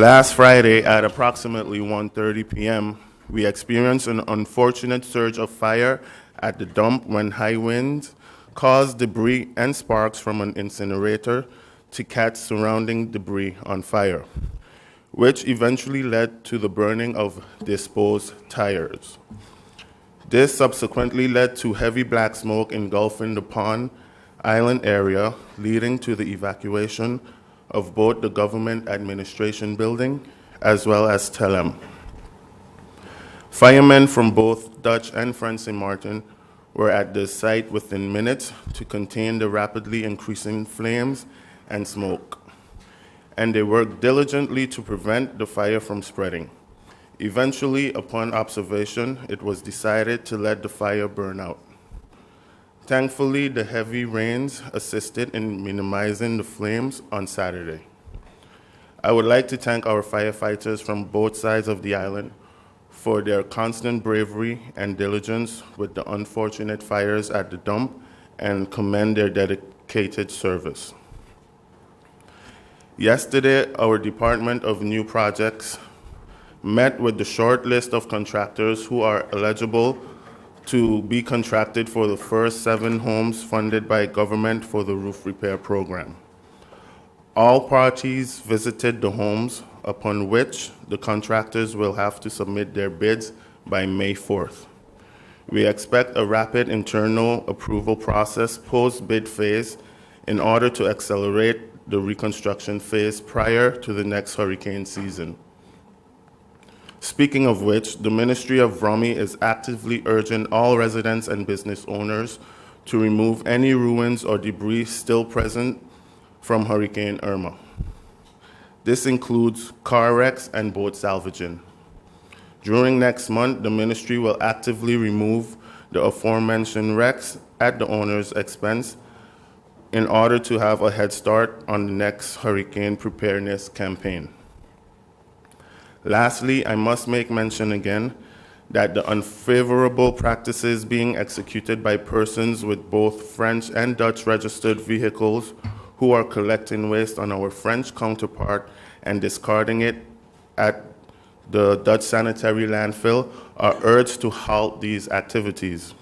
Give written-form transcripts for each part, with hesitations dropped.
Last Friday at approximately 1:30 p.m., we experienced an unfortunate surge of fire at the dump when high winds caused debris and sparks from an incinerator to catch surrounding debris on fire, which eventually led to the burning of disposed tires. This subsequently led to heavy black smoke engulfing the Pond Island area, leading to the evacuation of both the government administration building as well as Telem. Firemen from both Dutch and French St. Martin were at the site within minutes to contain the rapidly increasing flames and smoke, and they worked diligently to prevent the fire from spreading. Eventually, upon observation, it was decided to let the fire burn out. Thankfully, the heavy rains assisted in minimizing the flames on Saturday. I would like to thank our firefighters from both sides of the island for their constant bravery and diligence with the unfortunate fires at the dump and commend their dedicated service. Yesterday, our Department of New Projects met with the short list of contractors who are eligible to be contracted for the first 7 homes funded by government for the roof repair program. All parties visited the homes, upon which the contractors will have to submit their bids by May 4th. We expect a rapid internal approval process post-bid phase in order to accelerate the reconstruction phase prior to the next hurricane season. Speaking of which, the Ministry of Rummy is actively urging all residents and business owners to remove any ruins or debris still present from Hurricane Irma. This includes car wrecks and boat salvaging. During next month, the ministry will actively remove the aforementioned wrecks at the owner's expense in order to have a head start on the next hurricane preparedness campaign. Lastly, I must make mention again that the unfavorable practices being executed by persons with both French and Dutch registered vehicles who are collecting waste on our French counterpart and discarding it at the Dutch sanitary landfill are urged to halt these activities.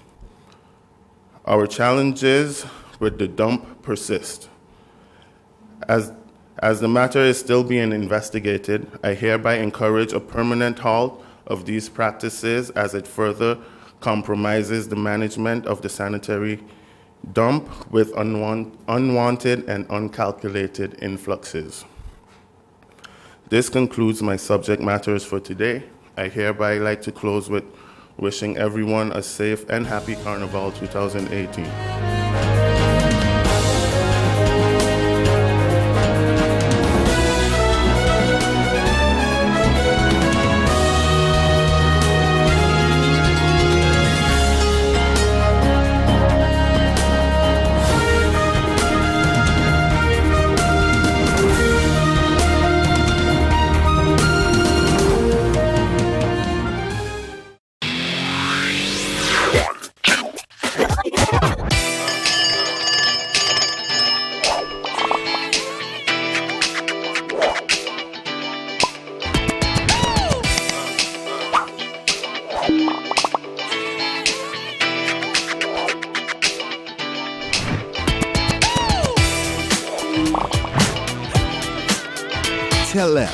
Our challenges with the dump persist. As the matter is still being investigated, I hereby encourage a permanent halt of these practices as it further compromises the management of the sanitary dump with unwanted and uncalculated influxes. This concludes my subject matters for today. I hereby like to close with wishing everyone a safe and happy Carnival 2018. Telem,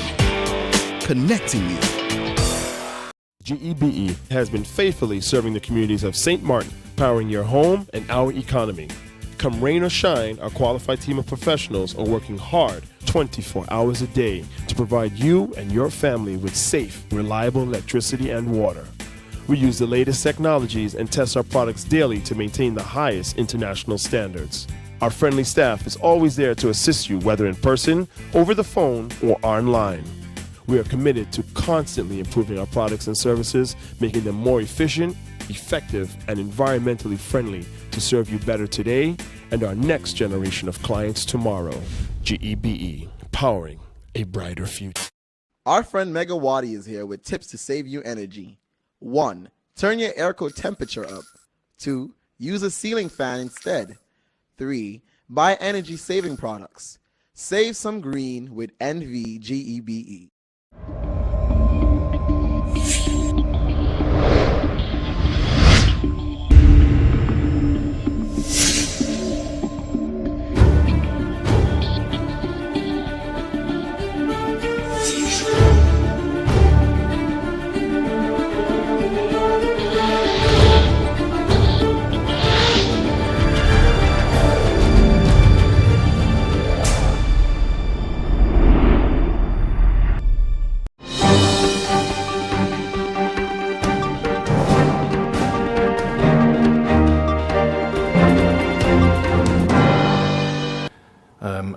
connecting you. GEBE has been faithfully serving the communities of St. Martin, powering your home and our economy. Come rain or shine, our qualified team of professionals are working hard 24 hours a day to provide you and your family with safe, reliable electricity and water. We use the latest technologies and test our products daily to maintain the highest international standards. Our friendly staff is always there to assist you, whether in person, over the phone, or online. We are committed to constantly improving our products and services, making them more efficient, effective, and environmentally friendly to serve you better today and our next generation of clients tomorrow. GEBE, powering a brighter future. Our friend Megawati is here with tips to save you energy. 1. Turn your airco temperature up. 2. Use a ceiling fan instead. 3. Buy energy-saving products. Save some green with NVGEBE.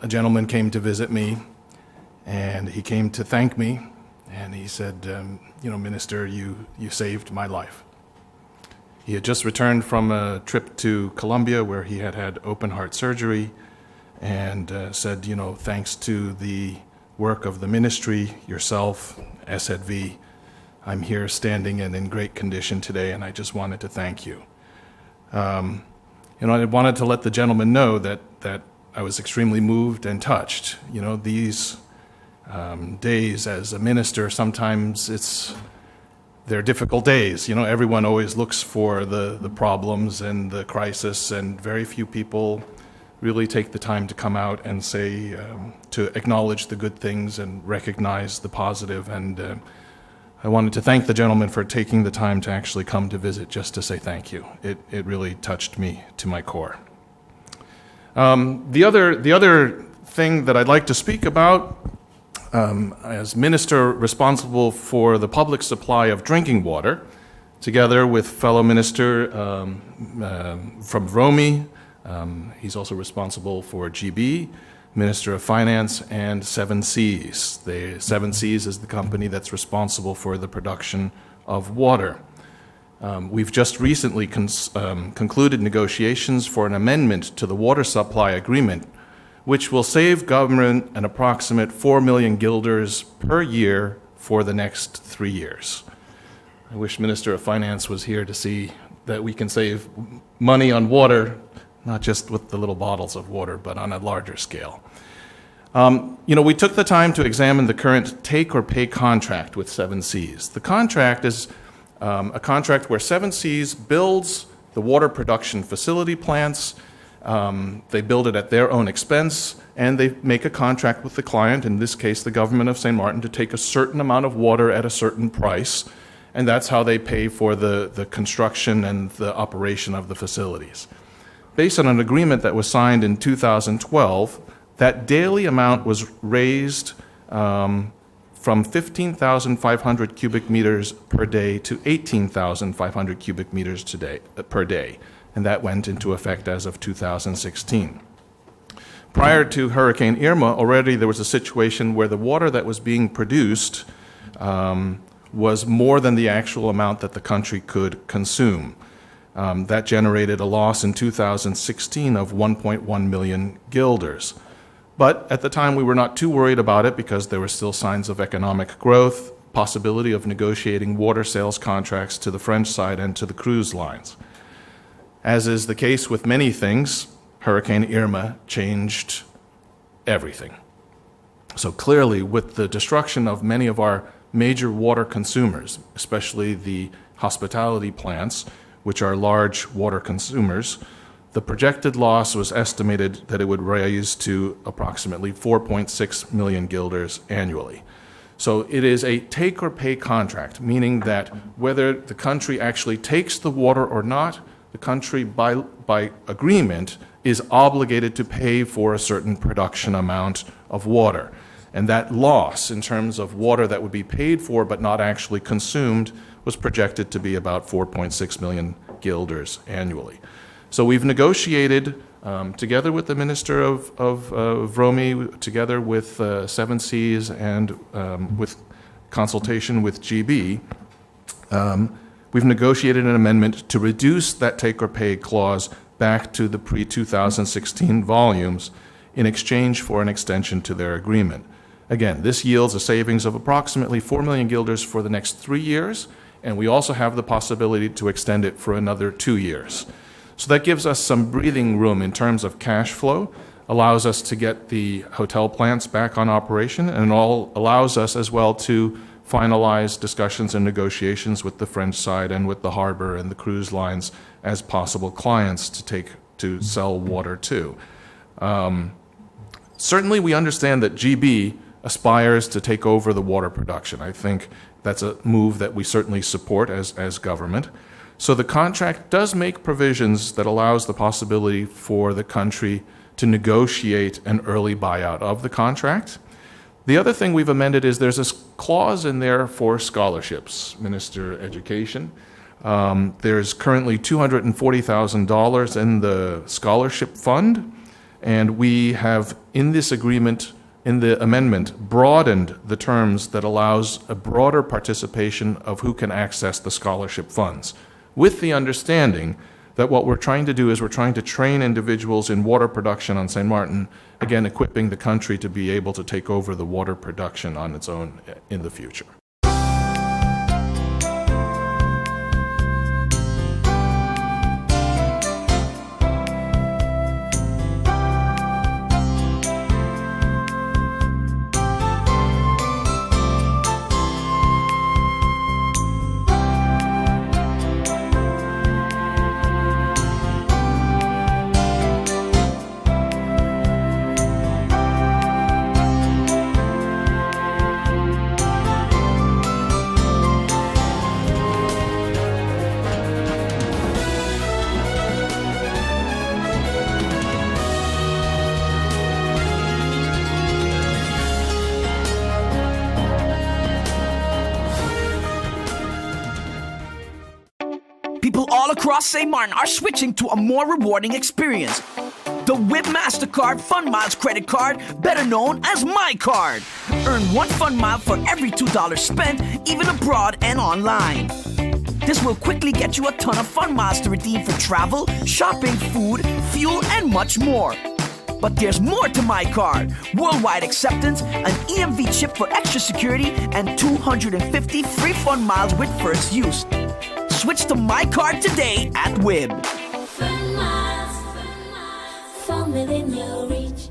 a gentleman came to visit me, and he came to thank me, and he said, Minister, you saved my life. He had just returned from a trip to Colombia where he had had open heart surgery, and said, thanks to the work of the ministry, yourself, SZV, I'm here standing and in great condition today, and I just wanted to thank you. I wanted to let the gentleman know that I was extremely moved and touched. These days as a minister, sometimes they're difficult days. Everyone always looks for the problems and the crisis, and very few people really take the time to come out and say, to acknowledge the good things and recognize the positive. And I wanted to thank the gentleman for taking the time to actually come to visit just to say thank you. It really touched me to my core. The other thing that I'd like to speak about, as minister responsible for the public supply of drinking water, together with fellow minister from Romy, he's also responsible for GB, Minister of Finance, and 7Cs. The 7Cs is the company that's responsible for the production of water. We've just recently concluded negotiations for an amendment to the water supply agreement, which will save government an approximate 4 million guilders per year for the next 3 years. I wish Minister of Finance was here to see that we can save money on water, not just with the little bottles of water, but on a larger scale. We took the time to examine the current take-or-pay contract with 7Cs. The contract is a contract where 7Cs builds the water production facility plants. They build it at their own expense, and they make a contract with the client, in this case the government of St. Martin, to take a certain amount of water at a certain price, and that's how they pay for the construction and the operation of the facilities. Based on an agreement that was signed in 2012, that daily amount was raised from 15,500 cubic meters per day to 18,500 cubic meters per day, and that went into effect as of 2016. Prior to Hurricane Irma, already there was a situation where the water that was being produced was more than the actual amount that the country could consume. That generated a loss in 2016 of 1.1 million guilders. But at the time, we were not too worried about it because there were still signs of economic growth, possibility of negotiating water sales contracts to the French side and to the cruise lines. As is the case with many things, Hurricane Irma changed everything. So clearly, with the destruction of many of our major water consumers, especially the hospitality plants, which are large water consumers, the projected loss was estimated that it would raise to approximately 4.6 million guilders annually. So it is a take-or-pay contract, meaning that whether the country actually takes the water or not, the country, by agreement, is obligated to pay for a certain production amount of water. And that loss, in terms of water that would be paid for but not actually consumed, was projected to be about 4.6 million guilders annually. So we've negotiated, together with the Minister of Romy, together with 7Cs, and with consultation with GB, we've negotiated an amendment to reduce that take-or-pay clause back to the pre-2016 volumes in exchange for an extension to their agreement. Again, this yields a savings of approximately 4 million guilders for the next 3 years, and we also have the possibility to extend it for another 2 years. So that gives us some breathing room in terms of cash flow, allows us to get the hotel plants back on operation, and allows us as well to finalize discussions and negotiations with the French side and with the harbor and the cruise lines as possible clients to sell water to. Certainly we understand that GB aspires to take over the water production. I think that's a move that we certainly support as government. So the contract does make provisions that allows the possibility for the country to negotiate an early buyout of the contract. The other thing we've amended is there's a clause in there for scholarships, Minister of Education. There's currently $240,000 in the scholarship fund. And we have, in this agreement, in the amendment, broadened the terms that allows a broader participation of who can access the scholarship funds, with the understanding that what we're trying to do is we're trying to train individuals in water production on St. Martin, again, equipping the country to be able to take over the water production on its own in the future. People all across St. Martin are switching to a more rewarding experience. The WIB MasterCard Fun Miles credit card, better known as My Card. Earn 1 fun mile for every $2 spent, even abroad and online. This will quickly get you a ton of fun miles to redeem for travel, shopping, food, fuel, and much more. But there's more to My Card. Worldwide acceptance, an EMV chip for extra security, and 250 free fun miles with first use. Switch to My Card today at WIB. Fun miles, fun within your reach.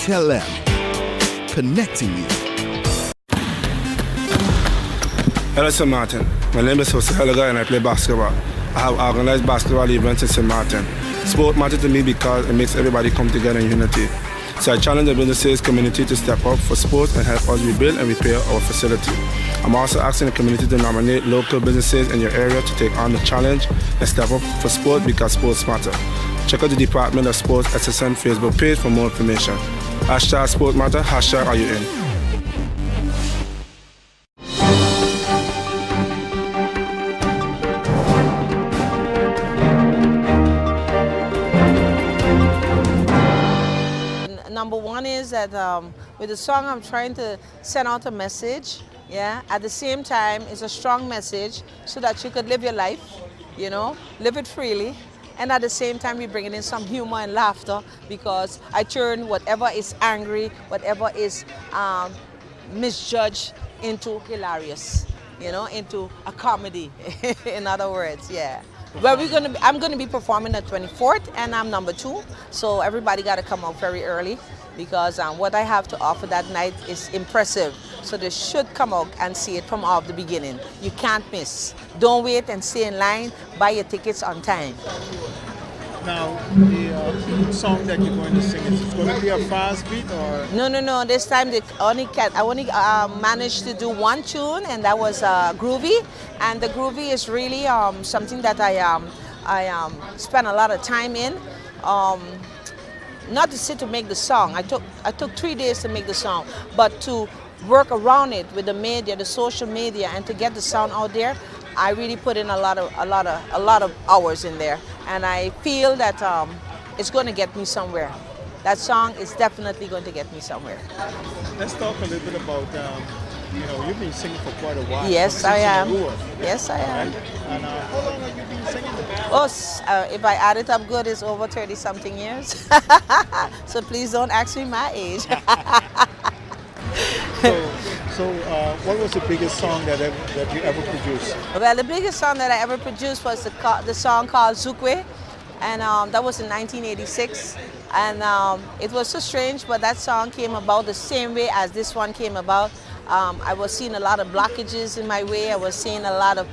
Tell them. Connecting you. Hello, St. Martin. My name is Jose Helga and I play basketball. I have organized basketball events in St. Martin. Sport matters to me because it makes everybody come together in unity. So I challenge the businesses community to step up for sports and help us rebuild and repair our facility. I'm also asking the community to nominate local businesses in your area to take on the challenge and step up for sport because sports matter. Check out the Department of Sports SXM Facebook page for more information. Hashtag Sport Matter, hashtag Are You In? Number one is that with the song I'm trying to send out a message, yeah. At the same time, it's a strong message so that you could live your life, you know, live it freely. And at the same time, we're bringing in some humor and laughter because I turn whatever is angry, whatever is misjudged into hilarious, you know, into a comedy, in other words, yeah. Well, I'm gonna be performing the 24th and I'm number 2, so everybody gotta come out very early because what I have to offer that night is impressive. So they should come out and see it from off the beginning. You can't miss. Don't wait and stay in line, buy your tickets on time. Now, the song that you're going to sing, is it going to be a fast beat or? No. This time I only managed to do one tune, and that was Groovy. And the Groovy is really something that I spent a lot of time in. Not to sit to make the song. I took 3 days to make the song, but to work around it with the media, the social media, and to get the sound out there, I really put in a lot of hours in there, and I feel that it's going to get me somewhere. That song is definitely going to get me somewhere. Let's talk a little bit about, you've been singing for quite a while. Yes, I am. Yes, I am. Right? And how long have you been singing? Oh, if I add it up good, it's over 30-something years. So please don't ask me my age. So what was the biggest song that you ever produced? Well, the biggest song that I ever produced was the song called Zukwe, and that was in 1986. And it was so strange, but that song came about the same way as this one came about. I was seeing a lot of blockages in my way. I was seeing a lot of,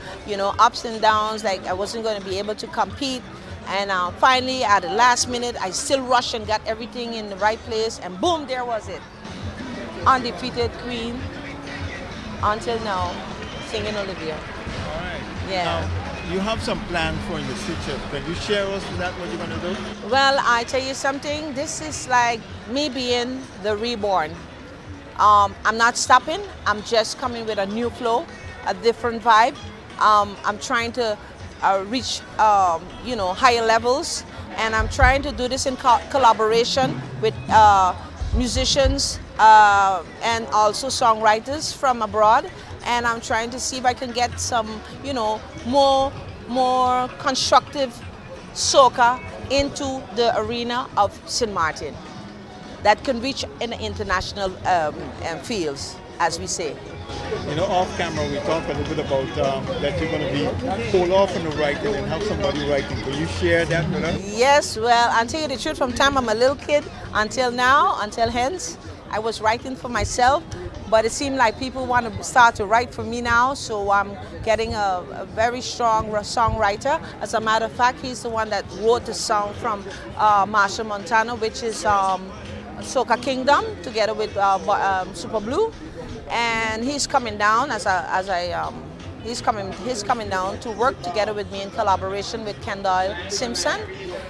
ups and downs, like I wasn't going to be able to compete. And finally, at the last minute, I still rushed and got everything in the right place, and boom, there was it. undefeated queen until now, singing Olivia. All right. Yeah. Now, you have some plan for in the future. Can you share with us that what you're going to do? Well, I tell you something, this is like me being the reborn. I'm not stopping, I'm just coming with a new flow, a different vibe. I'm trying to reach higher levels, and I'm trying to do this in collaboration with musicians and also songwriters from abroad, and I'm trying to see if I can get some more constructive soca into the arena of St. Martin that can reach in the international fields, as we say. Off camera we talked a little bit about that you're going to be pulled off in the writing and have somebody writing. Can you share that with us? Yes, well, I'll tell you the truth, from the time I'm a little kid until now, until hence, I was writing for myself, but it seemed like people want to start to write for me now, so I'm getting a very strong songwriter. As a matter of fact, he's the one that wrote the song from Marshall Montana, which is Soca Kingdom, together with Super Blue. And he's coming down he's coming down to work together with me in collaboration with Kendall Simpson,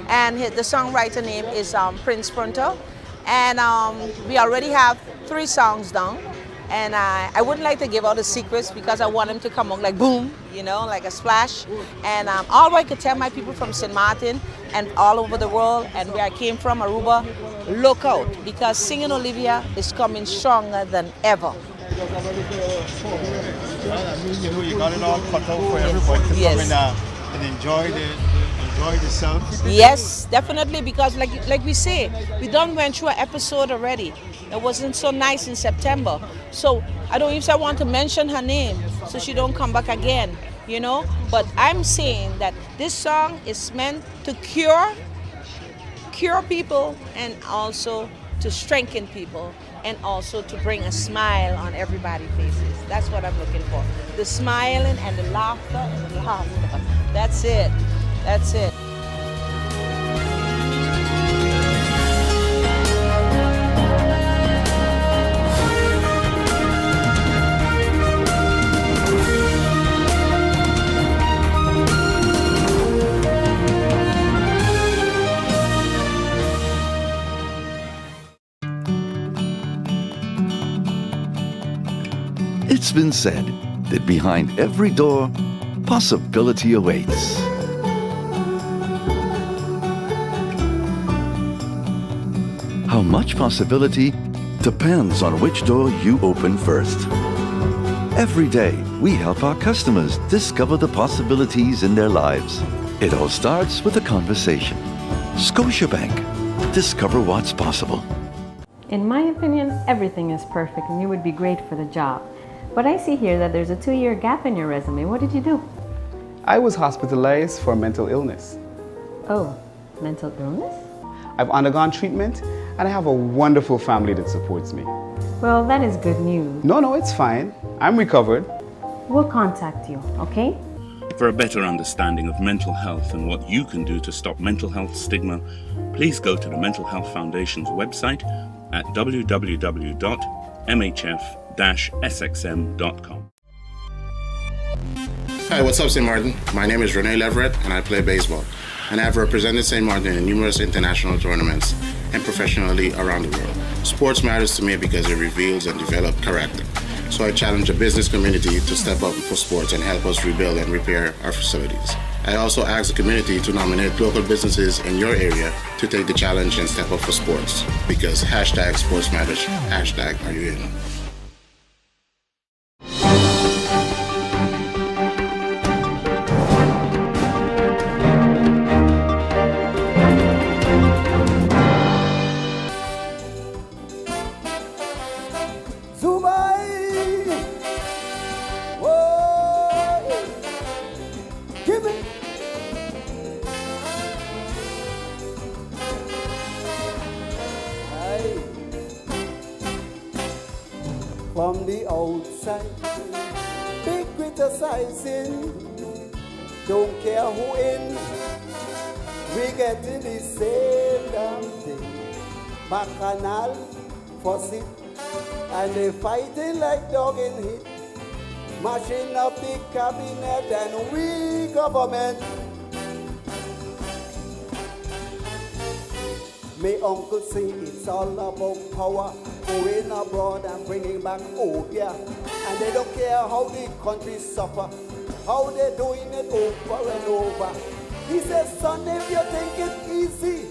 and the songwriter name is Prince Pronto, and we already have 3 songs down, and I wouldn't like to give all the secrets because I want him to come out like boom, like a splash, and all I could tell my people from St. Martin and all over the world and where I came from, Aruba, look out, because Singing Olivia is coming stronger than ever. You got it all cut out for everybody to come in and enjoy the sound. Yes, definitely, because like we say, we done went through an episode already. It wasn't so nice in September. So I don't even want to mention her name so she don't come back again, But I'm saying that this song is meant to cure people and also to strengthen people, and also to bring a smile on everybody's faces. That's what I'm looking for. The smiling and the laughter and the laughter. That's it. That's it. It's been said that behind every door, possibility awaits. How much possibility depends on which door you open first. Every day, we help our customers discover the possibilities in their lives. It all starts with a conversation. Scotiabank. Discover what's possible. In my opinion, everything is perfect and you would be great for the job. But I see here that there's a 2-year gap in your resume. What did you do? I was hospitalized for mental illness. Oh, mental illness? I've undergone treatment and I have a wonderful family that supports me. Well, that is good news. No, it's fine. I'm recovered. We'll contact you, okay? For a better understanding of mental health and what you can do to stop mental health stigma, please go to the Mental Health Foundation's website at www.mhf-sxm.com. Hi, what's up, St. Martin? My name is Rene Leverett, and I play baseball. And I have represented St. Martin in numerous international tournaments and professionally around the world. Sports matters to me because it reveals and develops character. So I challenge the business community to step up for sports and help us rebuild and repair our facilities. I also ask the community to nominate local businesses in your area to take the challenge and step up for sports. Because #sports matters, #are you in? From the outside, big criticizing, don't care who in, we get the same damn thing. Bacchanal, fussy, And they fighting like dog in heat, mashing up the cabinet and we government. My uncle say it's all about power, going abroad and bringing back opium. And they don't care how the country suffer, how they're doing it over and over. He says, son, if you think it's easy,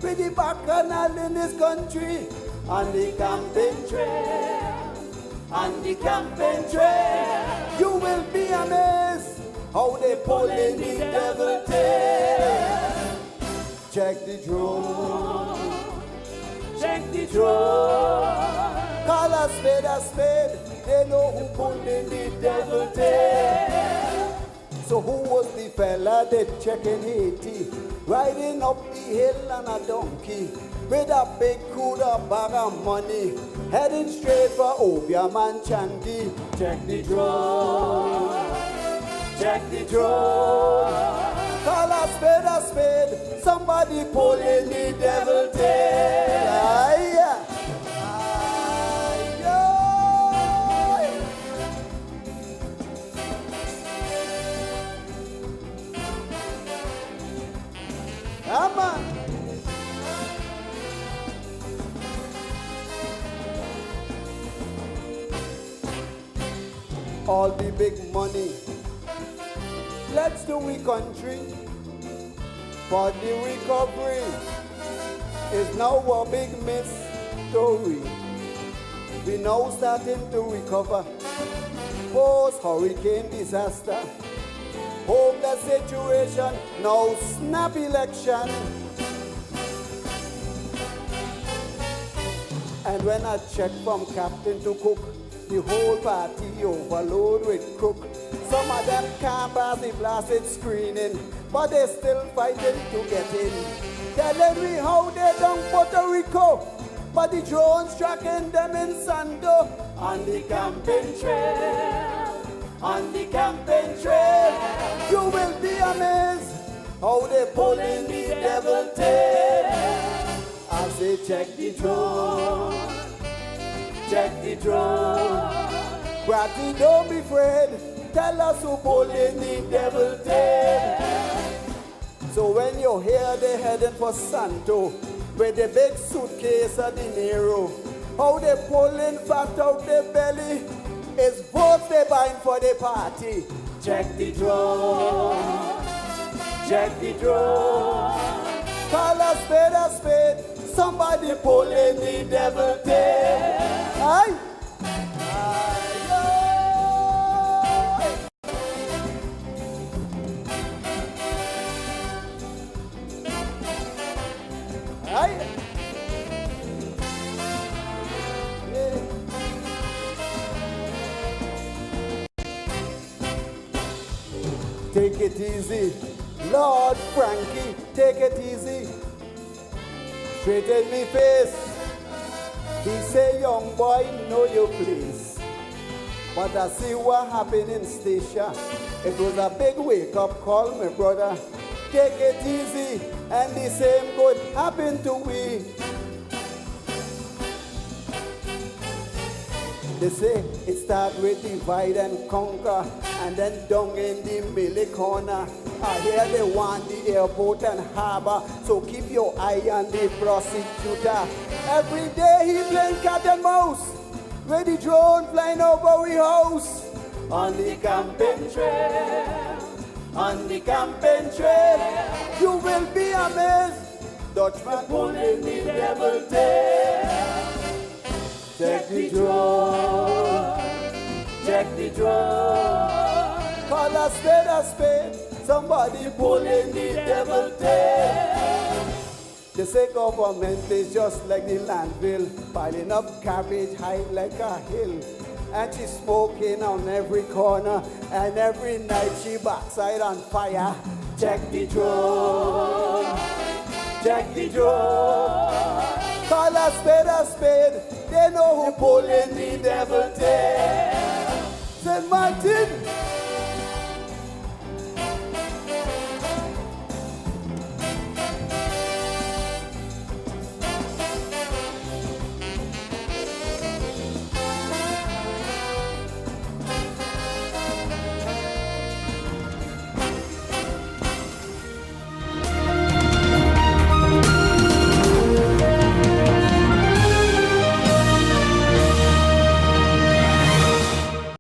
with the bacchanal in this country, on the campaign trail, on the campaign trail, you will be amazed how they pull in the devil tail. Check the drone, check the drone. Call a spade, they know who pulled in the devil tail. So who was the fella that checking Haiti, riding up the hill on a donkey, with a big cooler bag of money, heading straight for opium and Changi? Check the drone, check the drone. Call a spade, somebody pulling the devil tail. Aye. Come on. All the big money, let's do we country, but the recovery is now a big mystery. We now starting to recover post hurricane disaster. Hopeless situation, no snap election. And when I check from captain to cook, the whole party overload with crook. Some of them can't pass the blasted screening, but they still fighting to get in. Telling me how they done Puerto Rico, but the drones tracking them in Santo. On the campaign trail, on the campaign trail, you will be amazed how they pull in the devil tail. I say check the drone, check the drone. Bratty, don't be afraid, tell us who pull in the devil tail. So when you hear they heading for Santo, with the big suitcase of dinero, how they pulling fat out their belly, is votes they buying for the party. Check the drone, check the drone. Call a spade, somebody pulling the devil tail. Aye. Take it easy, Lord Frankie, take it easy. Straight in me face, he say, young boy, know your place. But I see what happened in Stacia. It was a big wake-up call, my brother. Take it easy, and the same could happen to we. They say it start with divide and conquer, and then down in the middle corner. I hear they want the airport and harbor, so keep your eye on the prosecutor. Every day he playing cat and mouse, with the drone flying over we house. On the campaign trail, on the campaign trail, you will be amazed. Dutchman pulling the devil tail. Check the drone, check the drone. Call a spade, somebody pulling the devil tail. They say government is just like the landfill, piling up garbage high like a hill. And she's smoking on every corner, and every night she backside on fire. Check the drone, check the drone. Call a spade, they know who pulling the devil tail. St. Martin,